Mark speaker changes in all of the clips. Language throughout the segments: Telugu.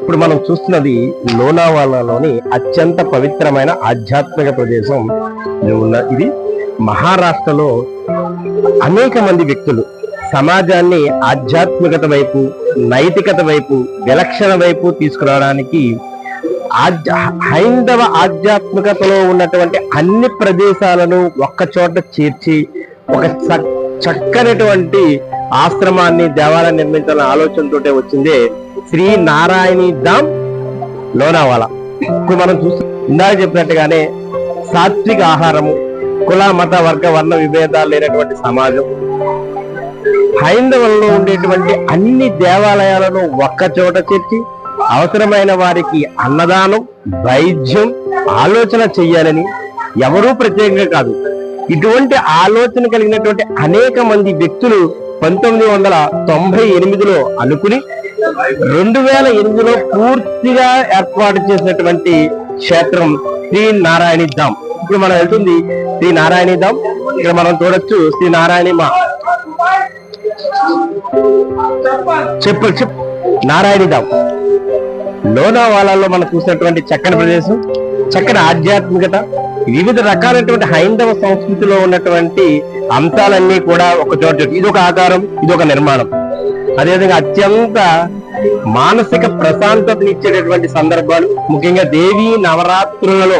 Speaker 1: ఇప్పుడు మనం చూస్తున్నది లోనావాలాలోని అత్యంత పవిత్రమైన ఆధ్యాత్మిక ప్రదేశం ఇది మహారాష్ట్రలో అనేక మంది వ్యక్తులు సమాజాన్ని ఆధ్యాత్మికత వైపు, నైతికత వైపు, విలక్షణ వైపు తీసుకురావడానికి హైందవ ఆధ్యాత్మికతలో ఉన్నటువంటి అన్ని ప్రదేశాలను ఒక్క చోట చేర్చి ఒక చక్కనటువంటి ఆశ్రమాన్ని, దేవాలయాన్ని నిర్మించాలనే ఆలోచనతోటే వచ్చిందే శ్రీ నారాయణి ధామ్ లోనావాలా. ఇప్పుడు మనం చూసి ఇందాక చెప్పినట్టుగానే సాత్విక ఆహారము, కుల మత వర్గ వర్ణ విభేదాలు లేనటువంటి సమాజం, హైందవంలో ఉండేటువంటి అన్ని దేవాలయాలను ఒక్క చోట చేర్చి అవసరమైన వారికి అన్నదానం, వైద్యం ఆలోచన చెయ్యాలని ఎవరూ ప్రత్యేకంగా కాదు, ఇటువంటి ఆలోచన కలిగినటువంటి అనేక మంది వ్యక్తులు 1998లో అనుకుని 2008లో పూర్తిగా ఏర్పాటు చేసినటువంటి క్షేత్రం శ్రీ నారాయణి ధామ్. ఇప్పుడు మనం వెళ్తుంది శ్రీ నారాయణి ధామ్. ఇక్కడ మనం చూడొచ్చు శ్రీ నారాయణి మా చెప్పు నారాయణి ధామ్ లోనావాలాలో మనం చూసినటువంటి చక్కని ప్రదేశం, చక్కని ఆధ్యాత్మికత, వివిధ రకాలైనటువంటి హైందవ సంస్కృతిలో ఉన్నటువంటి అంశాలన్నీ కూడా ఒక చోట. ఇది ఒక ఆకారం, ఇది ఒక నిర్మాణం. అదేవిధంగా అత్యంత మానసిక ప్రశాంతతనిచ్చేటటువంటి సందర్భాలు, ముఖ్యంగా దేవీ నవరాత్రులలో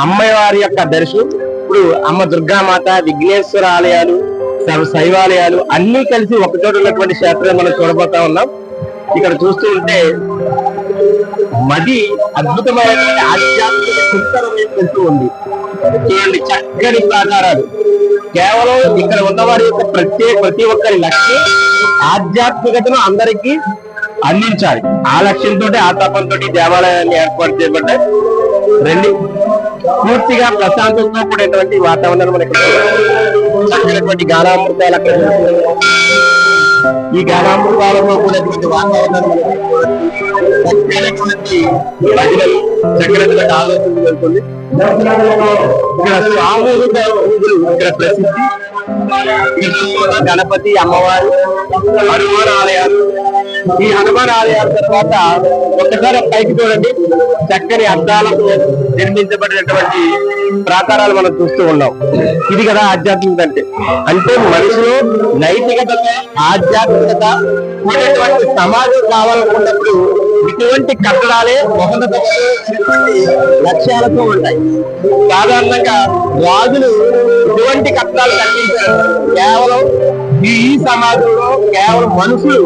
Speaker 1: అమ్మవారి యొక్క దర్శనం. ఇప్పుడు అమ్మ దుర్గామాత, విఘ్నేశ్వర ఆలయాలు, శైవాలయాలు అన్ని కలిసి ఒక చోట ఉన్నటువంటి క్షేత్రం మనం చూడబోతా ఉన్నాం. ఇక్కడ చూస్తూ ఉంటే మది అద్భుతమైనటువంటి ఆధ్యాత్మిక చింతన వెళ్తూ ఉంది. చూడండి, చక్కని ప్రాకారాలు. కేవలం ఇక్కడ ఉన్నవారి యొక్క ప్రతి ఒక్కరి లక్ష్యం ఆధ్యాత్మికతను అందరికీ అందించాలి. ఆ లక్ష్యంతో, ఆ తపంతో దేవాలయాన్ని ఏర్పాటు చేయబడ్డాయి. రెండు పూర్తిగా ప్రశాంతంతో కూడేటువంటి వాతావరణం మనకి చక్కనటువంటి గానామృతాలు అక్కడ. ఈ గానామృతాలలో కూడేటువంటి వాతావరణం చక్కనటువంటి భజనలు, చక్కనటువంటి ఆలోచన వెళ్తుంది. ఇక్కడ సామూహిక ఇక్కడ ప్రసిద్ధి. గణపతి, అమ్మవారు, హనుమాన్ ఆలయాలు. ఈ హనుమాన్ ఆలయాల తర్వాత ఒకసారి పైకి చూడండి, చక్కని అద్దాలకు నిర్మించబడినటువంటి ప్రాకారాలు మనం చూస్తూ ఉన్నాం. ఇది కదా ఆధ్యాత్మికత అంటే. అంటే మనిషిలో నైతికతతో ఆధ్యాత్మికత కూడినటువంటి సమాజం కావాలనుకున్నప్పుడు ఇటువంటి కట్టడాలే లక్ష్యాలతో ఉంటాయి. సాధారణంగా రాజులు ఇటువంటి కట్టడాలు కట్టించారు. కేవలం ఈ సమాజంలో కేవలం మనుషులు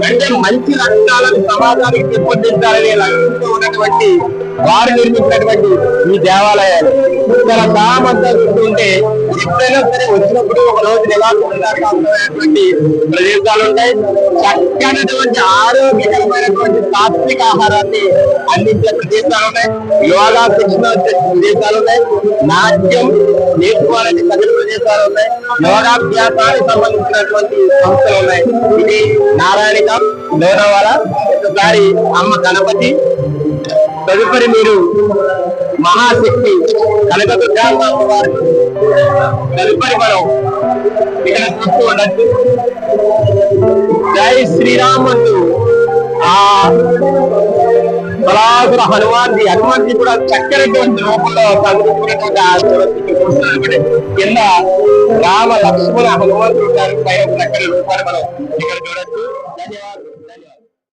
Speaker 1: అంటే మంచి లక్షణాలను సమాజానికి పెంపొందించాలనే లక్ష్యంతో ఉన్నటువంటి వారు నిర్మించినటువంటి ఈ దేవాలయాలు చాలా సామంతా చూస్తుంటే ఎప్పుడైనా సరే వచ్చినప్పుడు ఒక రోజు నివాసమైనటువంటి ప్రదేశాలు ఉంటాయి. చక్కనటువంటి ఆరోగ్యకరమైనటువంటి సాత్విక ఆహారాన్ని అందించే ప్రదేశాలు ఉన్నాయి. యోగా శిక్షణ వచ్చే ప్రదేశాలు ఉన్నాయి. నాట్యం నేర్చుకోవాలని తగిన ప్రదేశాలు ఉన్నాయి. యోగాభ్యాసానికి సంబంధించినటువంటి సంస్థలు ఉన్నాయి. ఇది నారాయణ ధామ్ లోనావాలా. ఒకసారి అమ్మ గణపతి, తదుపరి మీరు మహాశక్తి కనకదుర్గా అమ్మవారు, తదుపరి మనం ఇక్కడ చూస్తూ ఉండొచ్చు జై శ్రీరామ్ అంటూ ఆ బలాసుర హనుమాన్జీ కూడా చక్కనటువంటి రూపంలో తగ్గుతున్నటువంటి కింద రామ లక్ష్మణ హనుమంతుడు గారి పై చక్కని రూపాన్ని మనం ఇక్కడ చూడొచ్చు. ధన్యవాదాలు.